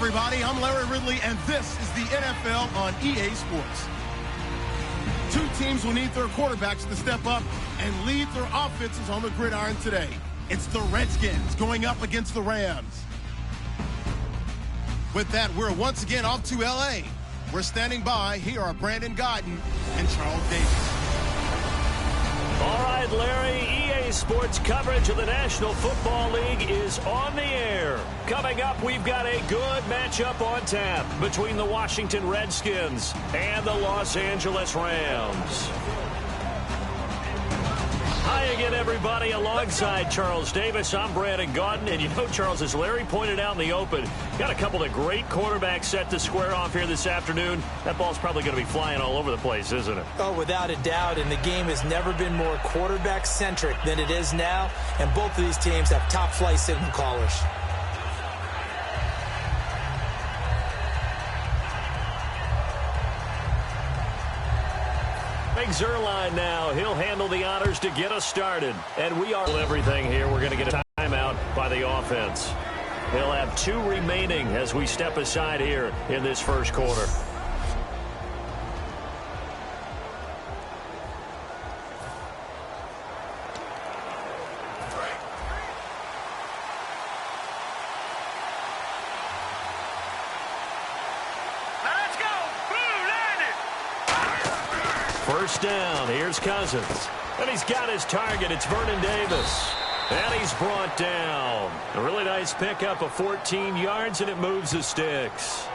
everybody. I'm Larry Ridley, and this is the NFL on EA Sports. Two teams will need their quarterbacks to step up and lead their offenses on the gridiron today. It's the Redskins going up against the Rams. With that, we're once again off to L.A. We're standing by. Here are Brandon Godden and Charles Davis. All right, Larry, EA Sports coverage of the National Football League is on the air. Coming up, we've got a good matchup on tap between the Washington Redskins and the Los Angeles Rams. Hi again, everybody. Alongside Charles Davis, I'm Brandon Gaudin. And you know, Charles, as Larry pointed out in the open, got a couple of great quarterbacks set to square off here this afternoon. That ball's probably going to be flying all over the place, isn't it? Oh, without a doubt. And the game has never been more quarterback-centric than it is now. And both of these teams have top-flight signal callers. Zerline now. He'll handle the honors to get us started. And we are everything here. We're going to get a timeout by the offense. He'll have 2 remaining as we step aside here in this first quarter. First down, here's Cousins. And he's got his target. It's Vernon Davis. And he's brought down. A really nice pickup of 14 yards, and it moves the sticks.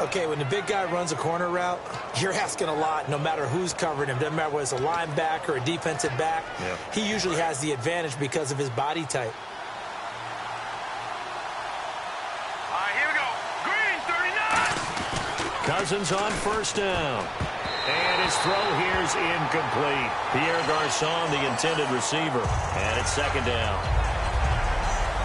Okay, when the big guy runs a corner route, you're asking a lot no matter who's covering him. Doesn't matter whether it's a linebacker or a defensive back. Yep. He usually has the advantage because of his body type. All right, here we go. Green, 39. Cousins on first down. And his throw here is incomplete. Pierre Garçon, the intended receiver. And it's second down.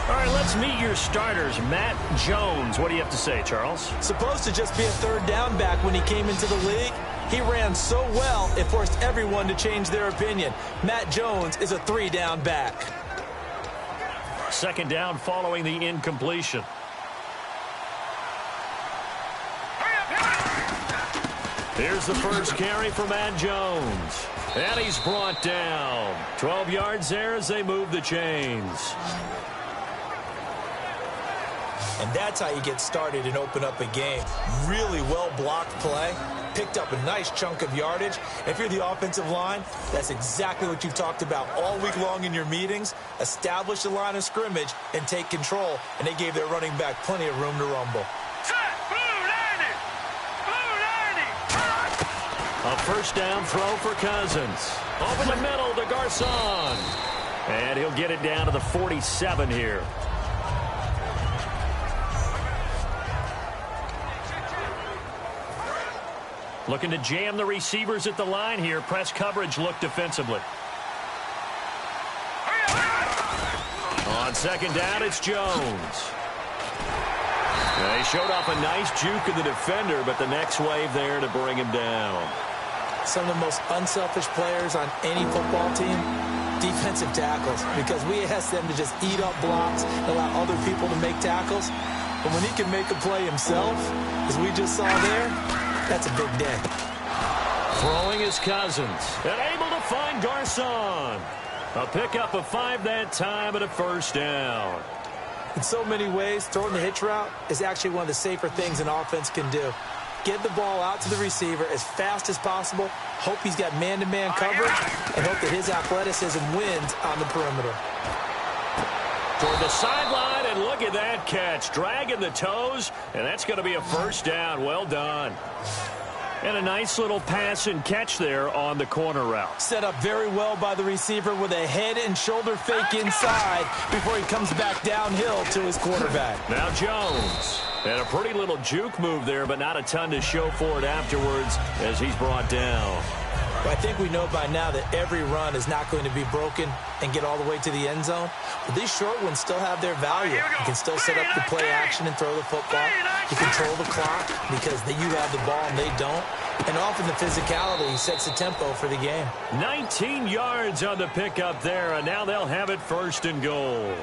All right, let's meet your starters. Matt Jones. What do you have to say, Charles? Supposed to just be a third down back when he came into the league. He ran so well, it forced everyone to change their opinion. Matt Jones is a 3-down back. Second down following the incompletion. Here's the first carry for Matt Jones. And he's brought down. 12 yards there as they move the chains. And that's how you get started and open up a game. Really well-blocked play. Picked up a nice chunk of yardage. If you're the offensive line, that's exactly what you've talked about all week long in your meetings. Establish the line of scrimmage and take control. And they gave their running back plenty of room to rumble. A first down throw for Cousins. Over the middle to Garçon. And he'll get it down to the 47 here. Looking to jam the receivers at the line here. Press coverage look defensively. On second down, it's Jones. They showed off a nice juke of the defender, but the next wave there to bring him down. Some of the most unselfish players on any football team, defensive tackles, because we ask them to just eat up blocks and allow other people to make tackles. But when he can make a play himself, as we just saw there, that's a big day. Throwing is Cousins, and able to find Garçon. A pickup of 5 that time and a first down. In so many ways, throwing the hitch route is actually one of the safer things an offense can do. Get the ball out to the receiver as fast as possible, hope he's got man-to-man coverage, and hope that his athleticism wins on the perimeter. Toward the sideline, and look at that catch. Dragging the toes, and that's going to be a first down. Well done. And a nice little pass and catch there on the corner route. Set up very well by the receiver with a head and shoulder fake inside before he comes back downhill to his quarterback. Now Jones. And a pretty little juke move there, but not a ton to show for it afterwards as he's brought down. Well, I think we know by now that every run is not going to be broken and get all the way to the end zone. But these short ones still have their value. You can still set up the play action and throw the football. You control the clock because you have the ball and they don't. And often the physicality sets the tempo for the game. 19 yards on the pickup there, and now they'll have it first and goal.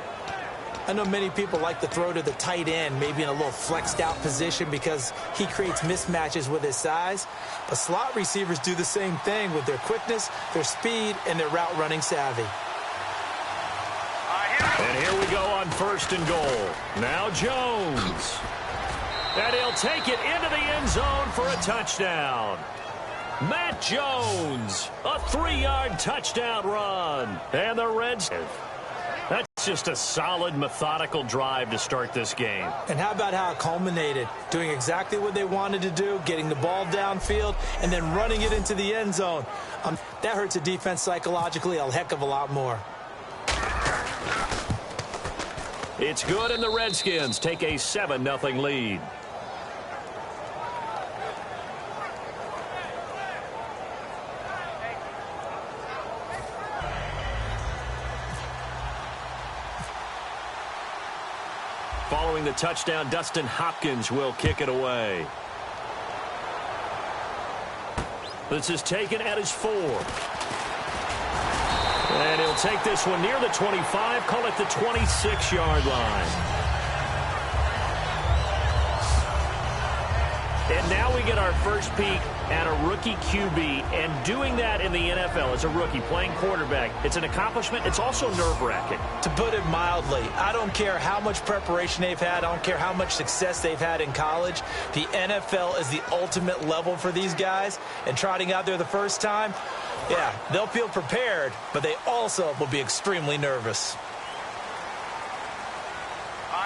I know many people like to throw to the tight end, maybe in a little flexed out position because he creates mismatches with his size. But slot receivers do the same thing with their quickness, their speed, and their route running savvy. And here we go on 1st and goal. Now Jones. And he'll take it into the end zone for a touchdown. Matt Jones, a 3-yard touchdown run. And the Reds. That's just a solid, methodical drive to start this game. And how about how it culminated? Doing exactly what they wanted to do, getting the ball downfield, and then running it into the end zone. That hurts a defense psychologically a heck of a lot more. It's good, and the Redskins take a 7-0 lead. Following the touchdown, Dustin Hopkins will kick it away. This is taken at his 4. And he'll take this one near the 25, call it the 26-yard line. And now we get our first peek at a rookie QB, and doing that in the NFL as a rookie, playing quarterback, it's an accomplishment. It's also nerve-wracking. To put it mildly, I don't care how much preparation they've had. I don't care how much success they've had in college. The NFL is the ultimate level for these guys, and trotting out there the first time, yeah, they'll feel prepared, but they also will be extremely nervous.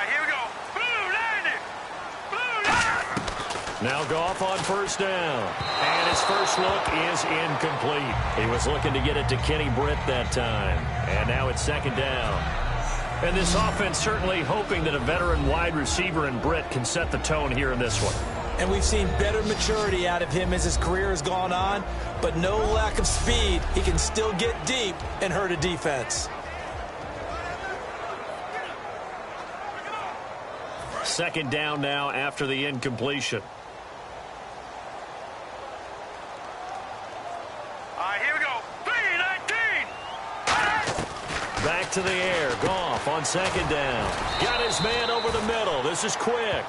Here we go. Now Goff on 1st down. And his first look is incomplete. He was looking to get it to Kenny Britt that time. And now it's 2nd down. And this offense certainly hoping that a veteran wide receiver in Britt can set the tone here in this one. And we've seen better maturity out of him as his career has gone on, but no lack of speed. He can still get deep and hurt a defense. 2nd down now after the incompletion. Here we go. 3-19. Back to the air. Goff on 2nd down. Got his man over the middle. This is quick.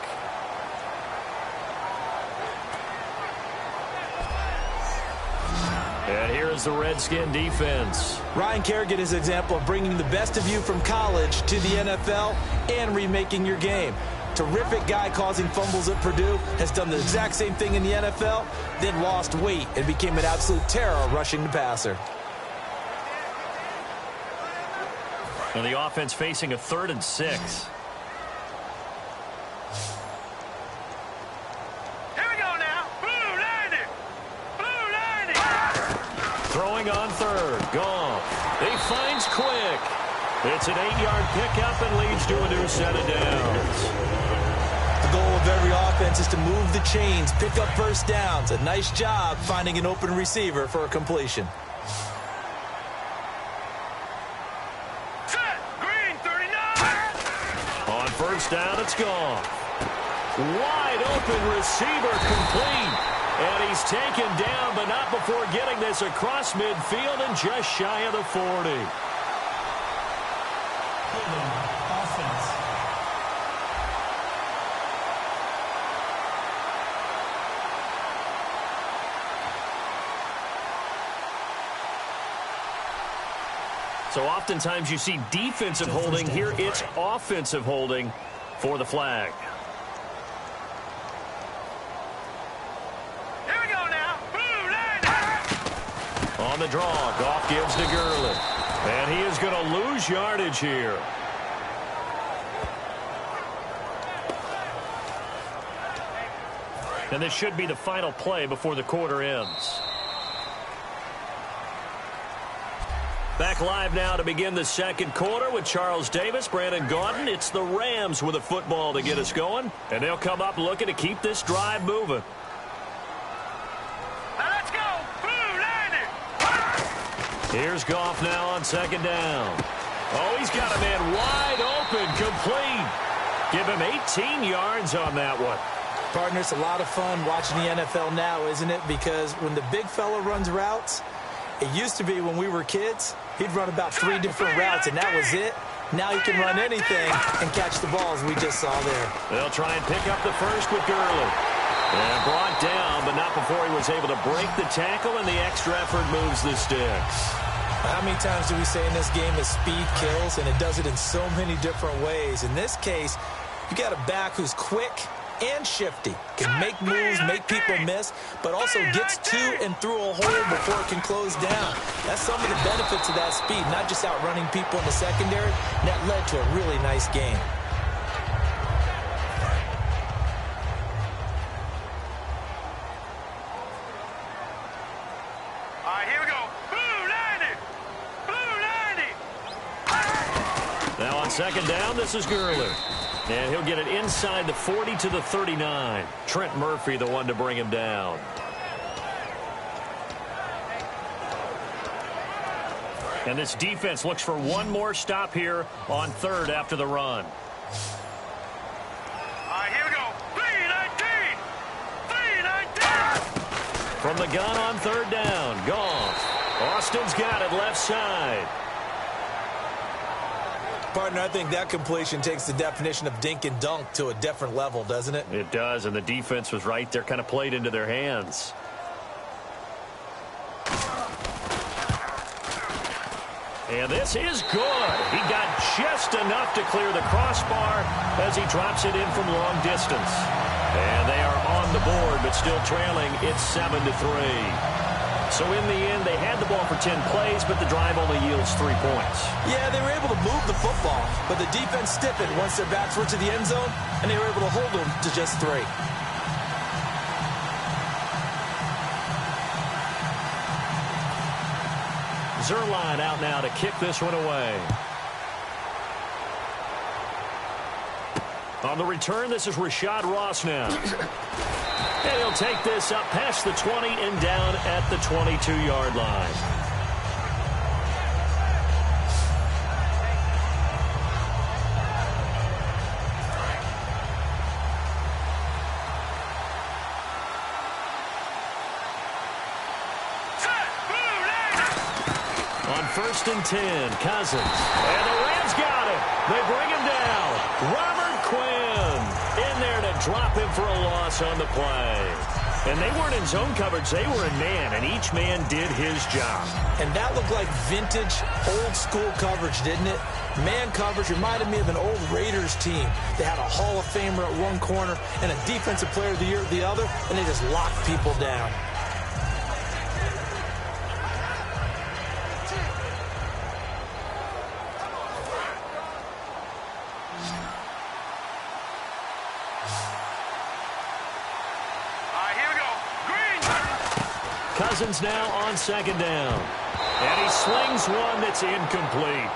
And here is the Redskin defense. Ryan Kerrigan is an example of bringing the best of you from college to the NFL and remaking your game. Terrific guy causing fumbles at Purdue, has done the exact same thing in the NFL, then lost weight and became an absolute terror rushing the passer. And the offense facing a 3rd and 6. Throwing on 3rd. Goff. He finds Quick. It's an 8-yard pickup and leads to a new set of downs. The goal of every offense is to move the chains, pick up 1st downs. A nice job finding an open receiver for a completion. Set. Green 39. On 1st down, it's Goff. Wide open receiver complete. And he's taken down, but not before getting this across midfield and just shy of the 40. Offense. So oftentimes you see defensive holding. Here it's offensive holding for the flag. On the draw, Goff gives to Gurley. And he is going to lose yardage here. And this should be the final play before the quarter ends. Back live now to begin the 2nd quarter with Charles Davis, Brandon Gaudin. It's the Rams with a football to get us going. And they'll come up looking to keep this drive moving. Here's Goff now on 2nd down. Oh, he's got a man wide open, complete. Give him 18 yards on that one. Partner, it's a lot of fun watching the NFL now, isn't it? Because when the big fella runs routes, it used to be when we were kids, he'd run about 3 different routes, and that was it. Now he can run anything and catch the balls we just saw there. They'll try and pick up the first with Gurley. And brought down, but not before he was able to break the tackle, and the extra effort moves the sticks. How many times do we say in this game that speed kills, and it does it in so many different ways? In this case, you got a back who's quick and shifty, can make moves, make people miss, but also gets to and through a hole before it can close down. That's some of the benefits of that speed, not just outrunning people in the secondary. And that led to a really nice game. Here we go. Blue 90. Blue 90. Now on second down, this is Gurley. And he'll get it inside the 40 to the 39. Trent Murphy, the one to bring him down. And this defense looks for one more stop here on third after the run. Here we go. 319. 319. From the gun on third down, Goff. Austin's got it left side. Partner, I think that completion takes the definition of dink and dunk to a different level, doesn't it? It does, and the defense was right there, kind of played into their hands. And this is good. He got just enough to clear the crossbar as he drops it in from long distance. And they are on the board, but still trailing. It's 7-3. So in the end, they had the ball for 10 plays, but the drive only yields 3 points. Yeah, they were able to move the football, but the defense stiffened once their backs were to the end zone, and they were able to hold them to just 3. Zerline out now to kick this one away. On the return, this is Rashad Ross now. And he'll take this up past the 20 and down at the 22-yard line. On 1st and 10, Cousins. And the Rams got it. They bring him down. Robert Quinn in there to drop him for a loss on the play. And they weren't in zone coverage. They were in man, and each man did his job. And that looked like vintage, old-school coverage, didn't it? Man coverage reminded me of an old Raiders team. They had a Hall of Famer at one corner and a Defensive Player of the Year at the other, and they just locked people down. Cousins now on second down. And he slings one that's incomplete.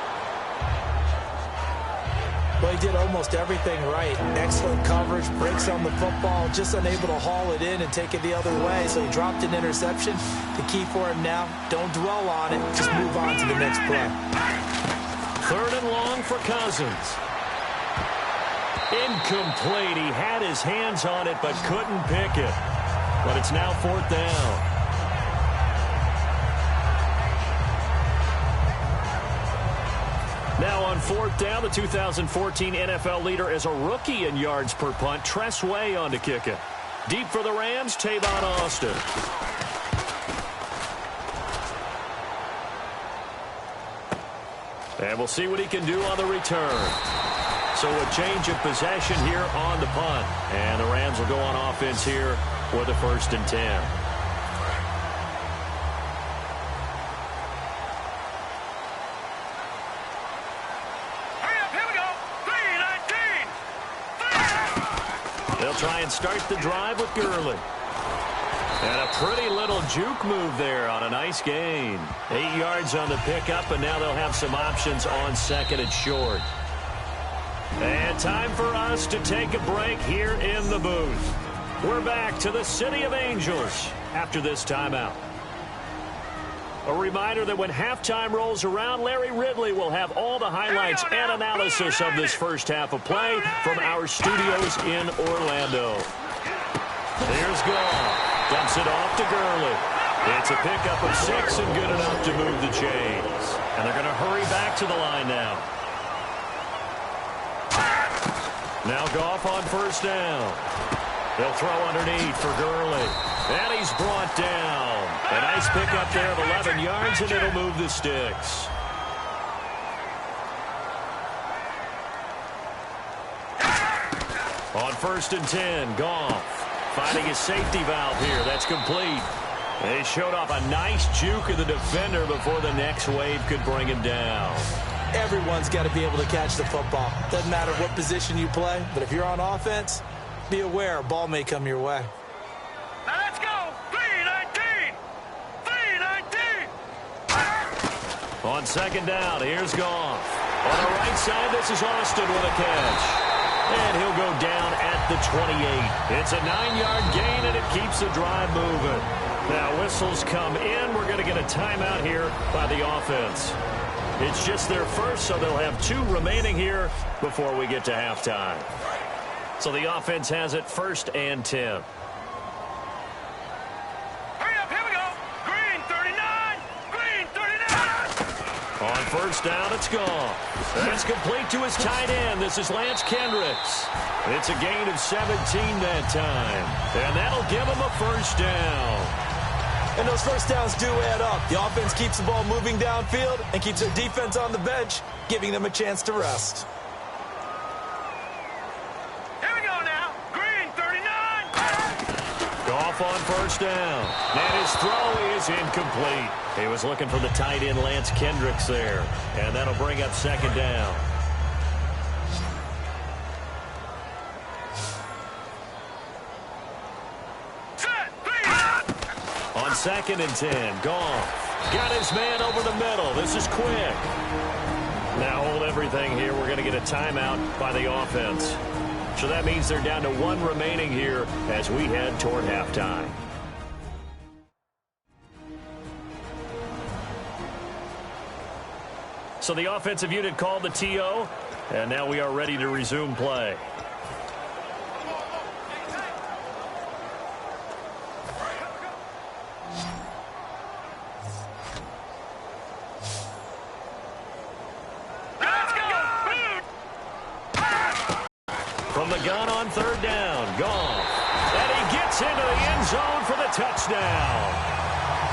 Well, he did almost everything right. Excellent coverage, breaks on the football, just unable to haul it in and take it the other way. So he dropped an interception. The key for him now, don't dwell on it. Just move on to the next play. 3rd and long for Cousins. Incomplete. He had his hands on it but couldn't pick it. But it's now 4th down. Now on 4th down, the 2014 NFL leader is a rookie in yards per punt. Tress Way on to kick it. Deep for the Rams, Tavon Austin. And we'll see what he can do on the return. So a change of possession here on the punt. And the Rams will go on offense here with a 1st and 10. Try and start the drive with Gurley. And a pretty little juke move there on a nice gain. 8 yards on the pickup, and now they'll have some options on 2nd and short. And time for us to take a break here in the booth. We're back to the City of Angels after this timeout. A reminder that when halftime rolls around, Larry Ridley will have all the highlights and analysis of this first half of play from our studios in Orlando. Here's Goff. Dumps it off to Gurley. It's a pickup of 6 and good enough to move the chains. And they're going to hurry back to the line now. Now Goff on first down. They'll throw underneath for Gurley. And he's brought down. A nice pickup there of 11 yards, and it'll move the sticks. On first and 10, Goff finding his safety valve here. That's complete. They showed off a nice juke of the defender before the next wave could bring him down. Everyone's got to be able to catch the football. Doesn't matter what position you play, but if you're on offense, be aware a ball may come your way. Now let's go. 3-19. 3-19. On second down, here's Goff. On the right side, this is Austin with a catch. And he'll go down at the 28. It's a 9-yard gain, and it keeps the drive moving. Now, whistles come in. We're going to get a timeout here by the offense. It's just their first, so they'll have 2 remaining here before we get to halftime. So the offense has it first and 10. Hurry up, here we go. Green 39. Green 39. On first down, it's gone. That's complete to his tight end. This is Lance Kendricks. It's a gain of 17 that time. And that'll give him a first down. And those first downs do add up. The offense keeps the ball moving downfield and keeps their defense on the bench, giving them a chance to rest. Here we go now. Green 39. Goff on first down. And his throw is incomplete. He was looking for the tight end Lance Kendricks there. And that'll bring up second down. On second and 10, Goff got his man over the middle. This is quick. Now hold everything here. We're going to get a timeout by the offense. So that means they're down to 1 remaining here as we head toward halftime. So the offensive unit called the TO, and now we are ready to resume play. From the gun on third down, Goff. And he gets into the end zone for the touchdown.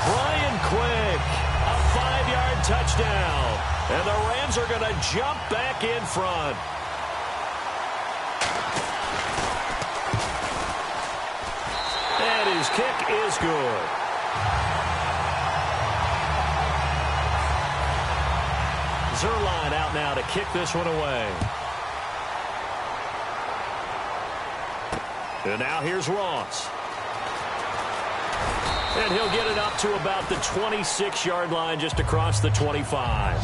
Brian Quick, a 5-yard touchdown. And the Rams are going to jump back in front. And his kick is good. Zerline out now to kick this one away. And now here's Ross. And he'll get it up to about the 26-yard line, just across the 25.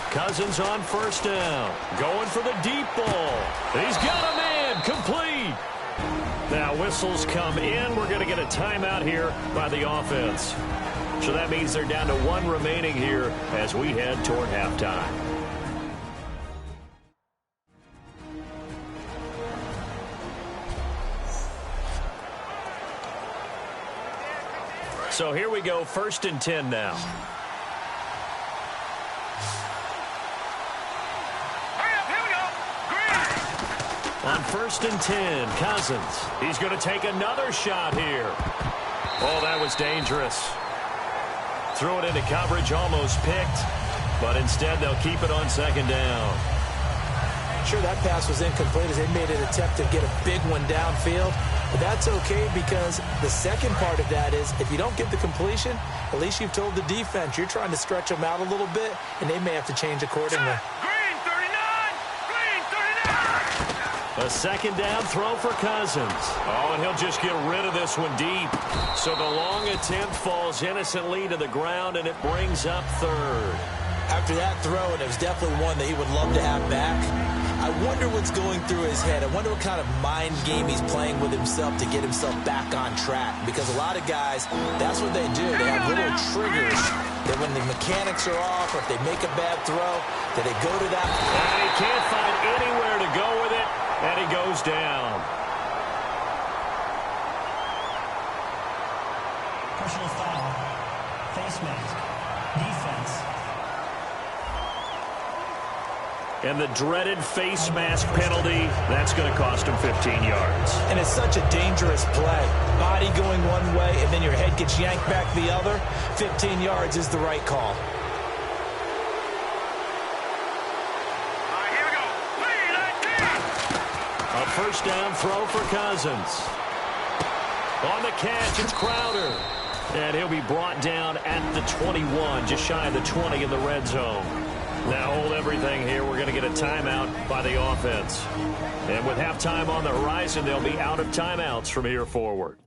Cousins on first down. Going for the deep ball. He's got a man. Complete. Now whistles come in. We're going to get a timeout here by the offense. So that means they're down to 1 remaining here as we head toward halftime. So here we go, first and 10 now. On first and 10, Cousins. He's going to take another shot here. Oh, that was dangerous. Threw it into coverage, almost picked. But instead, they'll keep it on second down. Sure, that pass was incomplete as they made an attempt to get a big one downfield. But that's okay because the second part of that is if you don't get the completion, at least you've told the defense you're trying to stretch them out a little bit, and they may have to change accordingly. A second down throw for Cousins. Oh, and he'll just get rid of this one deep. So the long attempt falls innocently to the ground, and it brings up third. After that throw, and it was definitely one that he would love to have back, I wonder what's going through his head. I wonder what kind of mind game he's playing with himself to get himself back on track. Because a lot of guys, that's what they do. They have little triggers that when the mechanics are off or if they make a bad throw, that they go to that. And he can't find anywhere to go with it. And he goes down. And the dreaded face mask penalty, that's going to cost him 15 yards. And it's such a dangerous play. Body going one way, and then your head gets yanked back the other. 15 yards is the right call. Here we go. A first down throw for Cousins. On the catch, it's Crowder. And he'll be brought down at the 21, just shy of the 20 in the red zone. Now hold everything here. We're going to get a timeout by the offense. And with halftime on the horizon, they'll be out of timeouts from here forward.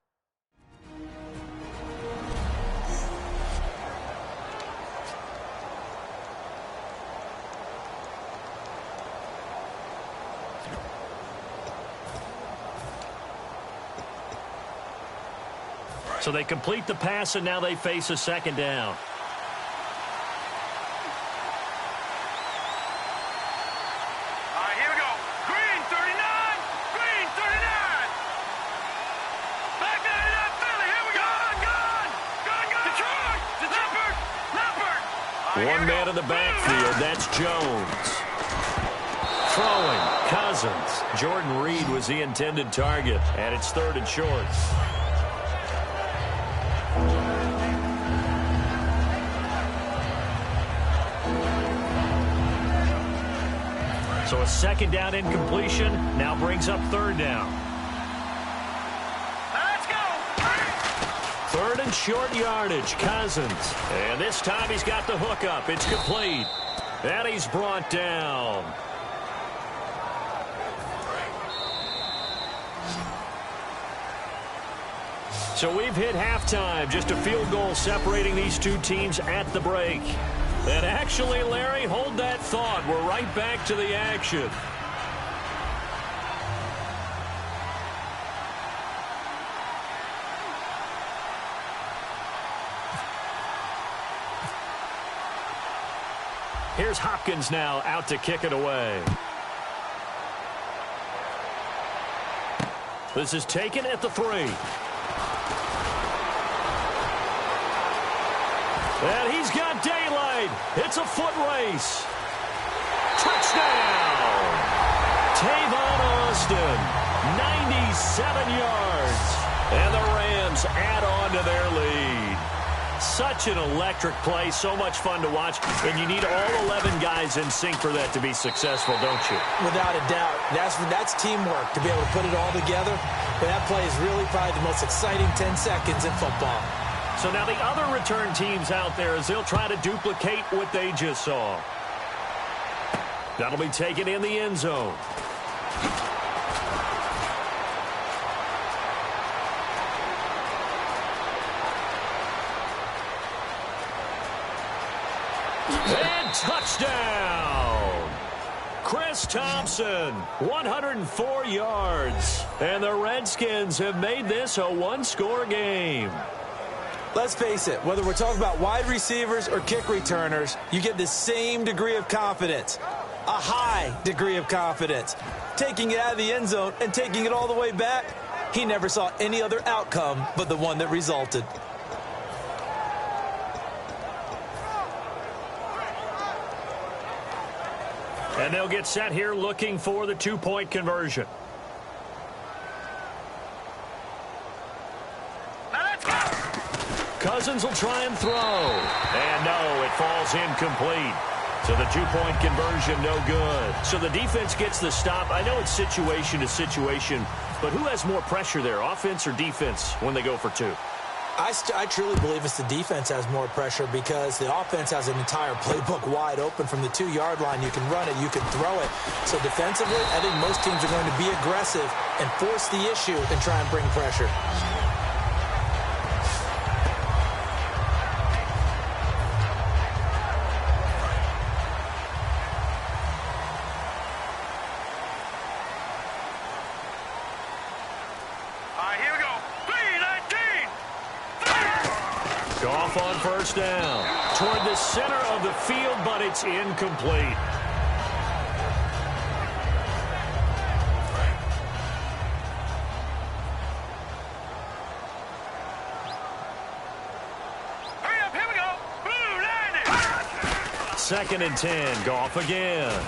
So they complete the pass, and now they face a second down. Here we go. Green 39. Green 39. Back 99 Philly. Here we go. Gun. Detroit. Leopard. One man in the backfield. That's Jones. Throwing. Cousins. Jordan Reed was the intended target, and it's 3rd and short. So a second down incompletion now brings up 3rd down. Let's go. 3rd and short yardage, Cousins. And this time he's got the hook up. It's complete. And he's brought down. So we've hit halftime. Just a field goal separating these two teams at the break. And actually, Larry, hold that thought. We're right back to the action. Here's Hopkins now out to kick it away. This is taken at the 3. And he's got daylight. It's a foot race. Touchdown. Tavon Austin, 97 yards. And the Rams add on to their lead. Such an electric play, so much fun to watch. And you need all 11 guys in sync for that to be successful, don't you? Without a doubt. That's teamwork to be able to put it all together. But that play is really probably the most exciting 10 seconds in football. So now the other return teams out there as they'll try to duplicate what they just saw. That'll be taken in the end zone. And touchdown! Chris Thompson, 104 yards. And the Redskins have made this a one-score game. Let's face it, whether we're talking about wide receivers or kick returners, you get the same degree of confidence, a high degree of confidence. Taking it out of the end zone and taking it all the way back, he never saw any other outcome but the one that resulted. And they'll get set here looking for the two-point conversion. Cousins will try and throw. And no, it falls incomplete. So the two-point conversion, no good. So the defense gets the stop. I know it's situation to situation, but who has more pressure there, offense or defense, when they go for 2? I truly believe it's the defense has more pressure because the offense has an entire playbook wide open from the 2-yard line. You can run it, you can throw it. So defensively, I think most teams are going to be aggressive and force the issue and try and bring pressure. Goff on first down. Toward the center of the field, but it's incomplete. Hurry up, here we go. Blue landing. 2nd and 10. Goff again.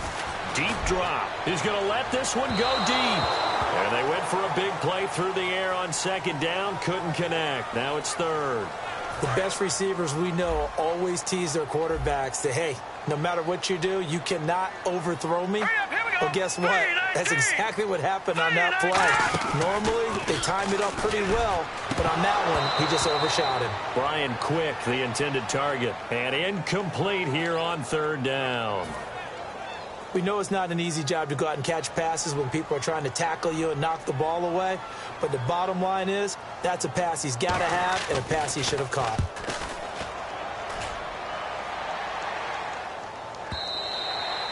Deep drop. He's going to let this one go deep. And they went for a big play through the air on second down. Couldn't connect. Now it's third. The best receivers we know always tease their quarterbacks that, hey, no matter what you do, you cannot overthrow me. Well, guess what? That's exactly what happened on that play. Normally, they time it up pretty well, but on that one, he just overshot him. Brian Quick, the intended target, and incomplete here on third down. We know it's not an easy job to go out and catch passes when people are trying to tackle you and knock the ball away, but the bottom line is that's a pass he's got to have and a pass he should have caught.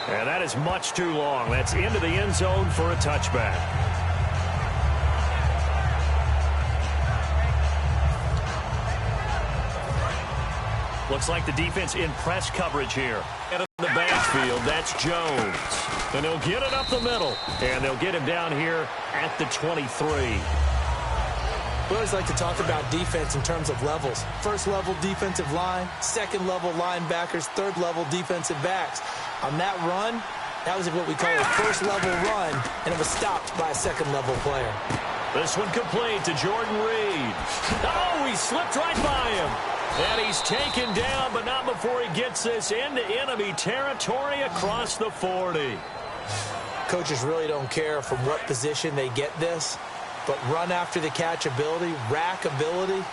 And that is much too long. That's into the end zone for a touchback. Looks like the defense in press coverage here. And in the backfield, that's Jones. And they'll get it up the middle. And they'll get him down here at the 23. We always like to talk about defense in terms of levels. First level defensive line, second level linebackers, third level defensive backs. On that run, that was what we call a first level run, and it was stopped by a second level player. This one complete to Jordan Reed. Oh, he slipped right by him. And he's taken down, but not before he gets this into enemy territory across the 40. Coaches really don't care from what position they get this, but run after the catch ability, rack ability,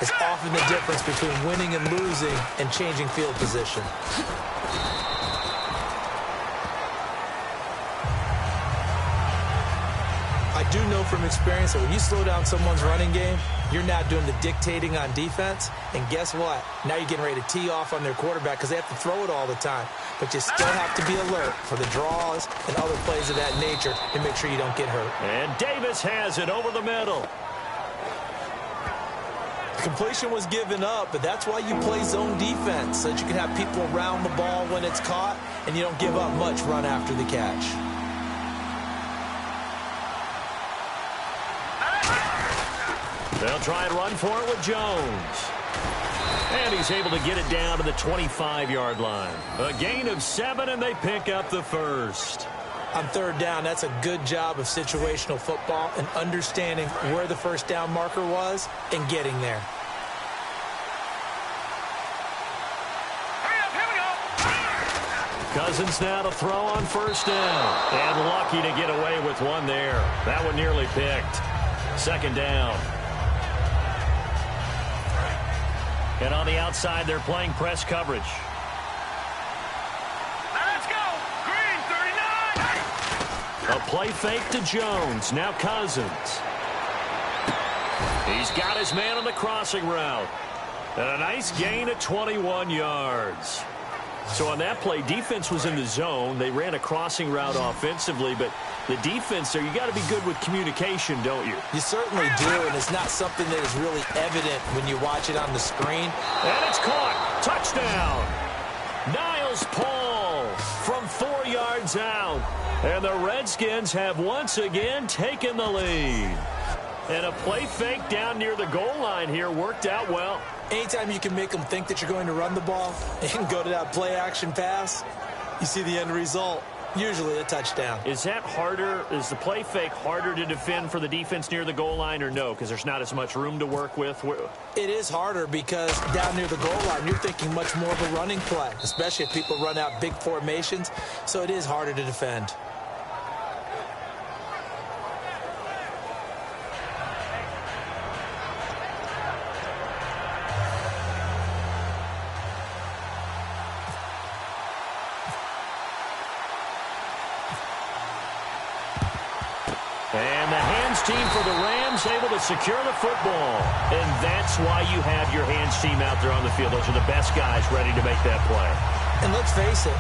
is often the difference between winning and losing and changing field position. I do know from experience that when you slow down someone's running game, you're now doing the dictating on defense. And guess what? Now you're getting ready to tee off on their quarterback because they have to throw it all the time. But you still have to be alert for the draws and other plays of that nature to make sure you don't get hurt. And Davis has it over the middle. The completion was given up, but that's why you play zone defense, so that you can have people around the ball when it's caught and you don't give up much run after the catch. They'll try and run for it with Jones. And he's able to get it down to the 25-yard line. A gain of 7, and they pick up the first. On third down, that's a good job of situational football and understanding where the first down marker was and getting there. Cousins now to throw on first down. And lucky to get away with one there. That one nearly picked. Second down. And on the outside, they're playing press coverage. Let's go. Green 39. A play fake to Jones. Now Cousins. He's got his man on the crossing route. And a nice gain of 21 yards. So on that play, defense was in the zone. They ran a crossing route offensively, but the defense there, you got to be good with communication, don't you? You certainly do, and it's not something that is really evident when you watch it on the screen. And it's caught. Touchdown. Niles Paul from 4 yards out. And the Redskins have once again taken the lead. And a play fake down near the goal line here worked out well. Anytime you can make them think that you're going to run the ball and go to that play-action pass, you see the end result, usually a touchdown. Is that harder? Is the play fake harder to defend for the defense near the goal line or no? Because there's not as much room to work with? It is harder because down near the goal line, you're thinking much more of a running play, especially if people run out big formations. So it is harder to defend. And the hands team for the Rams able to secure the football. And that's why you have your hands team out there on the field. Those are the best guys ready to make that play. And let's face it,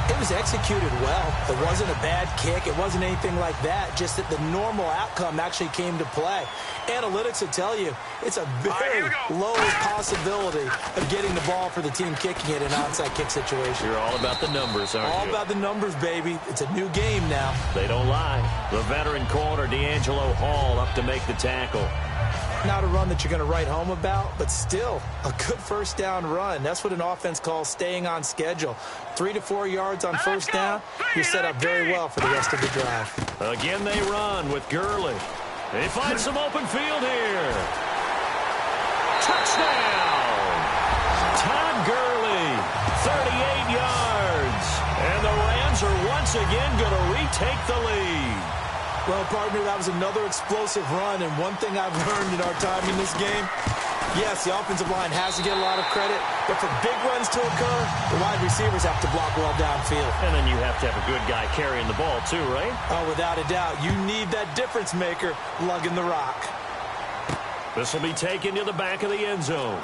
it was executed well. It wasn't a bad kick. It wasn't anything like that. Just that the normal outcome actually came to play. Analytics will tell you it's a very low possibility of getting the ball for the team kicking it in an onside kick situation. You're all about the numbers, aren't you? All about the numbers, baby. It's a new game now. They don't lie. The veteran corner, D'Angelo Hall, up to make the tackle. Not a run that you're going to write home about, but still a good first down run. That's what an offense calls staying on schedule. 3 to 4 yards on first down, you're set up very well for the rest of the drive. Again, they run with Gurley. They find some open field here. Touchdown! Todd Gurley, 38 yards. And the Rams are once again going to retake the lead. Well, partner, that was another explosive run, and one thing I've learned in our time in this game, yes, the offensive line has to get a lot of credit, but for big runs to occur, the wide receivers have to block well downfield. And then you have to have a good guy carrying the ball too, right? Oh, without a doubt. You need that difference maker lugging the rock. This will be taken to the back of the end zone.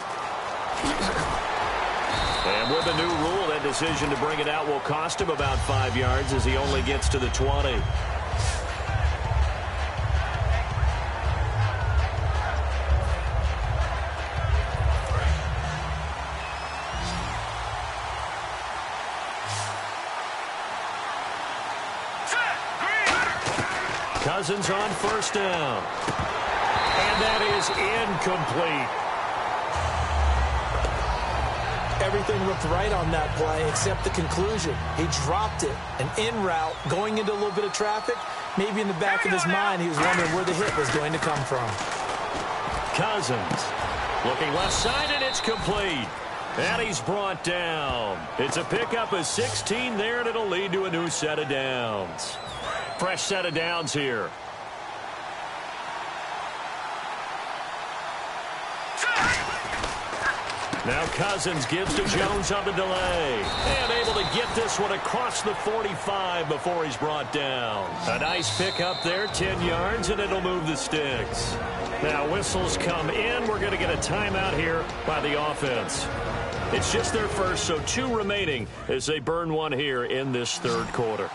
And with the new rule, that decision to bring it out will cost him about 5 yards as he only gets to the 20. Cousins on first down. And that is incomplete. Everything looked right on that play except the conclusion. He dropped it. An in route going into a little bit of traffic. Maybe in the back of his mind he was wondering where the hit was going to come from. Cousins looking left side, and it's complete. And he's brought down. It's a pickup of 16 there, and it'll lead to a new set of downs. Fresh set of downs here. Now Cousins gives to Jones on the delay. And able to get this one across the 45 before he's brought down. A nice pickup there, 10 yards, and it'll move the sticks. Now whistles come in. We're going to get a timeout here by the offense. It's just their first, so 2 remaining as they burn one here in this third quarter.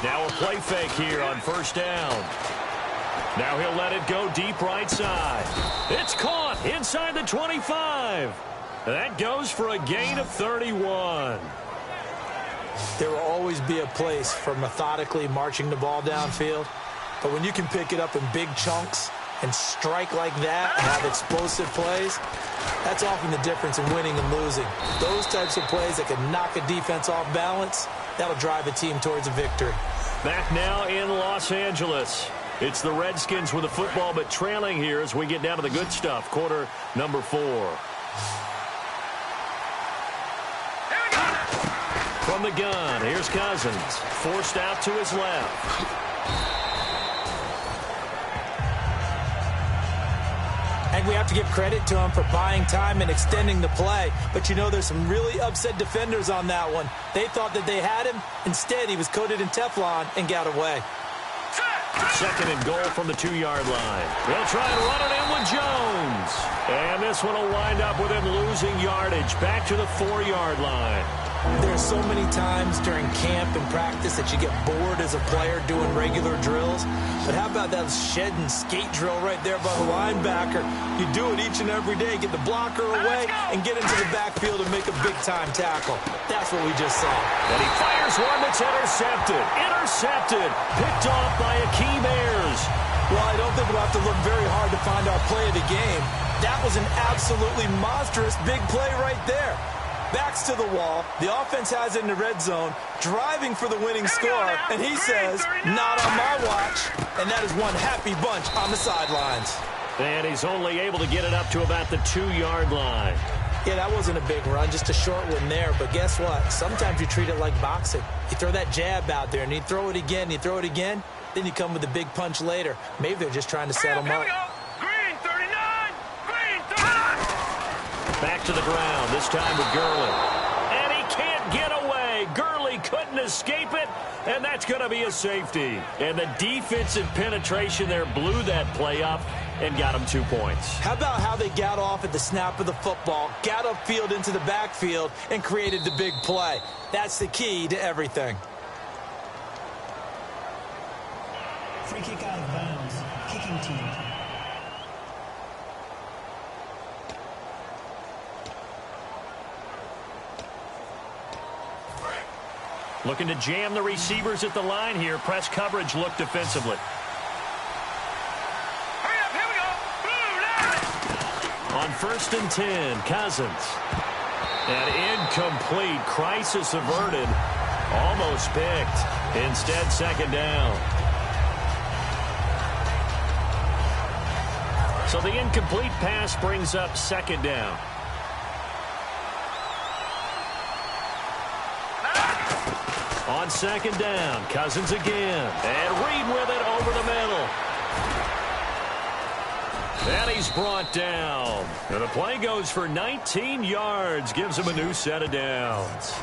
Now a play fake here on first down. Now he'll let it go deep right side. It's caught inside the 25. That goes for a gain of 31. There will always be a place for methodically marching the ball downfield. But when you can pick it up in big chunks and strike like that and have explosive plays, that's often the difference in winning and losing. Those types of plays that can knock a defense off balance, that'll drive a team towards a victory. Back now in Los Angeles. It's the Redskins with the football, but trailing here as we get down to the good stuff. Quarter number 4. From the gun, here's Cousins. Forced out to his left. And we have to give credit to him for buying time and extending the play. But you know, there's some really upset defenders on that one. They thought that they had him. Instead, he was coated in Teflon and got away. Second and goal from the 2-yard line. They'll try and run it in with Jones. And this one will wind up with him losing yardage back to the 4-yard line. There are so many times during camp and practice that you get bored as a player doing regular drills. But how about that shed and skate drill right there by the linebacker? You do it each and every day. Get the blocker away and get into the backfield and make a big-time tackle. That's what we just saw. And he fires one that's intercepted. Intercepted. Picked off by Akeem Ayers. Well, I don't think we'll have to look very hard to find our play of the game. That was an absolutely monstrous big play right there. Backs to the wall. The offense has it in the red zone, driving for the winning score, and he says, not on my watch. And that is one happy bunch on the sidelines. And he's only able to get it up to about the 2-yard line. Yeah, that wasn't a big run, just a short one there. But guess what? Sometimes you treat it like boxing. You throw that jab out there, and you throw it again, you throw it again, then you come with a big punch later. Maybe they're just trying to set him up. Back to the ground, this time with Gurley. And he can't get away. Gurley couldn't escape it, and that's going to be a safety. And the defensive penetration there blew that play up and got him 2 points. How about how they got off at the snap of the football, got upfield into the backfield, and created the big play? That's the key to everything. Free kick out of bounds. Kicking team. Looking to jam the receivers at the line here. Press coverage look defensively. Hurry up, here we go. Blue line. On 1st and 10, Cousins. And incomplete. Crisis averted. Almost picked. Instead, 2nd down. So the incomplete pass brings up 2nd down. On 2nd down, Cousins again. And Reed with it over the middle. And he's brought down. And the play goes for 19 yards. Gives him a new set of downs.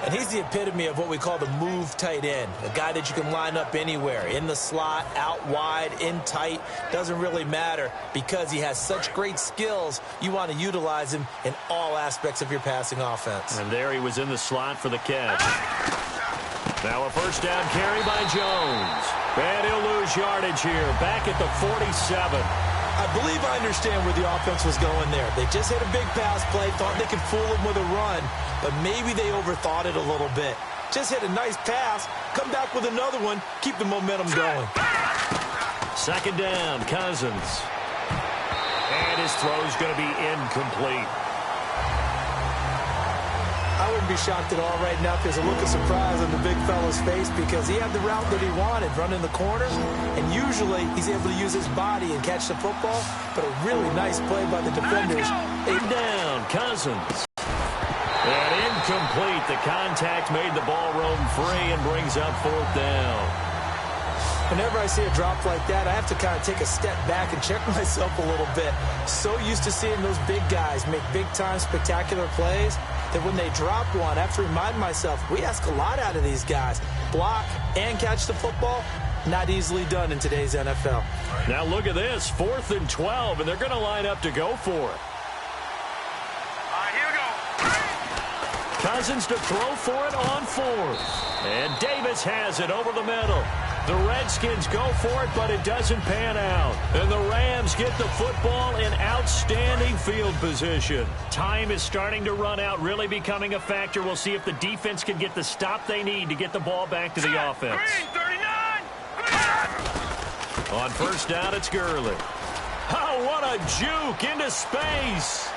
And he's the epitome of what we call the move tight end. A guy that you can line up anywhere. In the slot, out wide, in tight. Doesn't really matter because he has such great skills. You want to utilize him in all aspects of your passing offense. And there he was in the slot for the catch. Now a 1st down carry by Jones. And he'll lose yardage here. Back at the 47. I believe I understand where the offense was going there. They just hit a big pass play, thought they could fool him with a run, but maybe they overthought it a little bit. Just hit a nice pass, come back with another one, keep the momentum going. 2nd down, Cousins. And his throw's going to be incomplete. I wouldn't be shocked at all right now if there's a look of surprise on the big fella's face because he had the route that he wanted, running the corners, and usually he's able to use his body and catch the football, but a really nice play by the defenders. 8 down, Cousins. And incomplete. The contact made the ball roam free and brings up 4th down. Whenever I see a drop like that, I have to kind of take a step back and check myself a little bit. So used to seeing those big guys make big-time spectacular plays that when they drop one, I have to remind myself, we ask a lot out of these guys. Block and catch the football, not easily done in today's NFL. Now look at this, 4th and 12, and they're going to line up to go for it. All right, here we go. Cousins to throw for it on 4th. And Davis has it over the middle. The Redskins go for it, but it doesn't pan out. And the Rams get the football in outstanding field position. Time is starting to run out, really becoming a factor. We'll see if the defense can get the stop they need to get the ball back to the offense. Green 39. Green. On 1st down, it's Gurley. Oh, what a juke into space.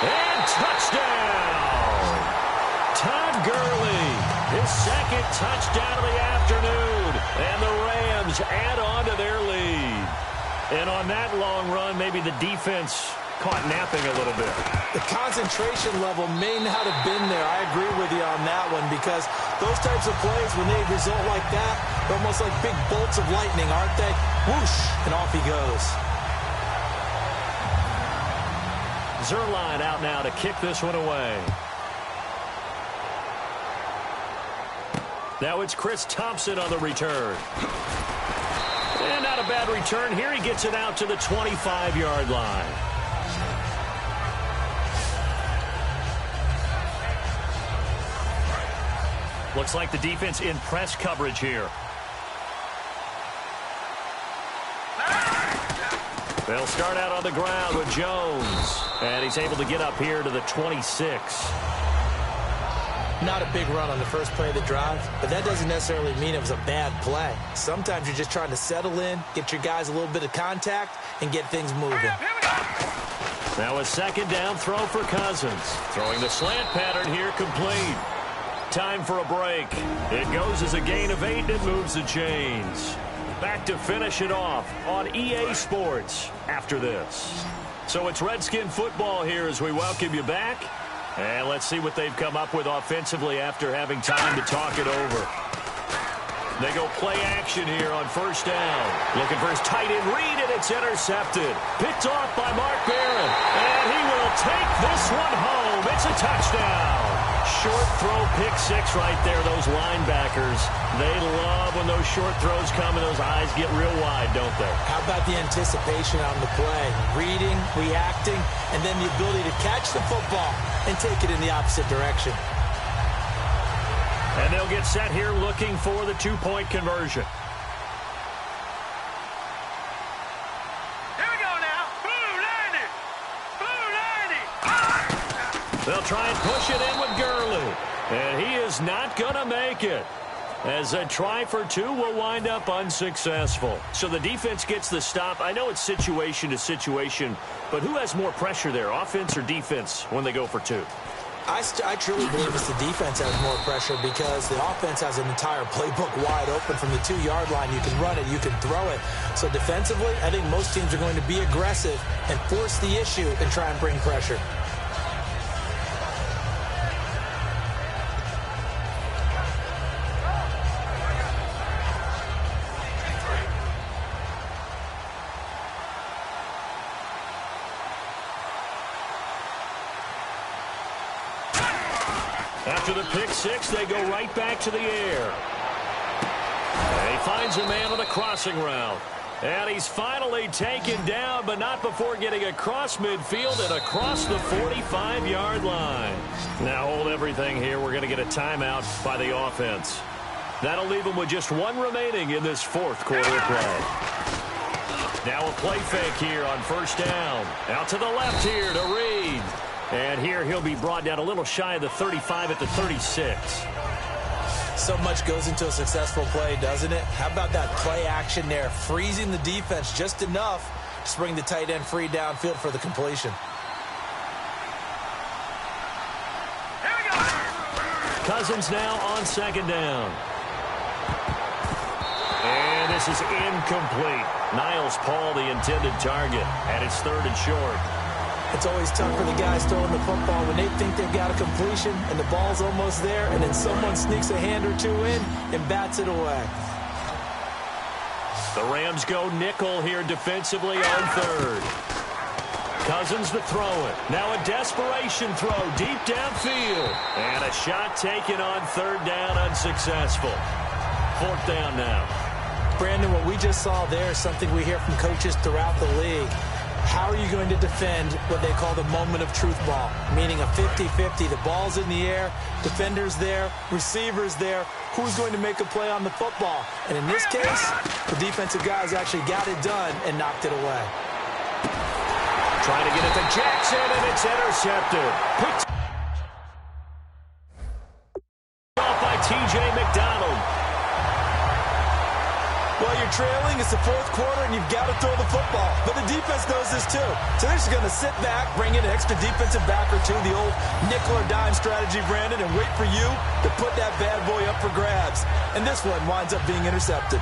And touchdown. Todd Gurley. His 2nd touchdown of the afternoon. And the Rams add on to their lead. And on that long run, maybe the defense caught napping a little bit. The concentration level may not have been there. I agree with you on that one because those types of plays, when they result like that, they're almost like big bolts of lightning, aren't they? Whoosh, and off he goes. Zerline out now to kick this one away. Now it's Chris Thompson on the return. And not a bad return. Here he gets it out to the 25-yard line. Looks like the defense in press coverage here. They'll start out on the ground with Jones. And he's able to get up here to the 26. Not a big run on the first play of the drive, but that doesn't necessarily mean it was a bad play. Sometimes you're just trying to settle in, get your guys a little bit of contact, and get things moving. Now a 2nd down throw for Cousins. Throwing the slant pattern here complete. Time for a break. It goes as a gain of 8 and moves the chains. Back to finish it off on EA Sports after this. So it's Redskin football here as we welcome you back. And let's see what they've come up with offensively after having time to talk it over. They go play action here on 1st down. Looking for his tight end read, and it's intercepted. Picked off by Mark Barron. And he will take this one home. It's a touchdown. Short throw, pick 6 right there. Those linebackers, they love when those short throws come and those eyes get real wide, don't they? How about the anticipation on the play? Reading, reacting, and then the ability to catch the football and take it in the opposite direction. And they'll get set here looking for the 2-point conversion. Here we go now. Blue 90. Blue 90. They'll try and push it in with Gurley. And he is not going to make it, as a try for two will wind up unsuccessful. So the defense gets the stop. I know it's situation to situation, but who has more pressure there, offense or defense, when they go for two? I truly believe it's the defense has more pressure because the offense has an entire playbook wide open from the 2-yard line. You can run it, you can throw it. So defensively, I think most teams are going to be aggressive and force the issue and try and bring pressure. After the pick six, they go right back to the air. And he finds a man on a crossing route. And he's finally taken down, but not before getting across midfield and across the 45-yard line. Now hold everything here. We're going to get a timeout by the offense. That'll leave them with just one remaining in this fourth quarter of play. Now a play fake here on first down. Out to the left here to Reed. And here he'll be brought down a little shy of the 35 at the 36. So much goes into a successful play, doesn't it? How about that play action there, freezing the defense just enough to bring the tight end free downfield for the completion. Here we go. Cousins now on second down. And this is incomplete. Niles Paul, the intended target, and it's third and short. It's always tough for the guys throwing the football when they think they've got a completion and the ball's almost there, and then someone sneaks a hand or two in and bats it away. The Rams go nickel here defensively on third. Cousins to throw it. Now a desperation throw deep downfield. And a shot taken on third down, unsuccessful. Fourth down now. Brandon, what we just saw there is something we hear from coaches throughout the league. How are you going to defend what they call the moment of truth ball, meaning a 50-50? The ball's in the air, defenders there, receivers there. Who's going to make a play on the football? And in this case, the defensive guys actually got it done and knocked it away. Trying to get it to Jackson, and it's intercepted. Picked off by T.J. McDonald. Well, you're trailing, it's the fourth quarter, and you've got to throw the football. But the defense knows this, too. So they're just going to sit back, bring in an extra defensive back or two, the old nickel or dime strategy, Brandon, and wait for you to put that bad boy up for grabs. And this one winds up being intercepted.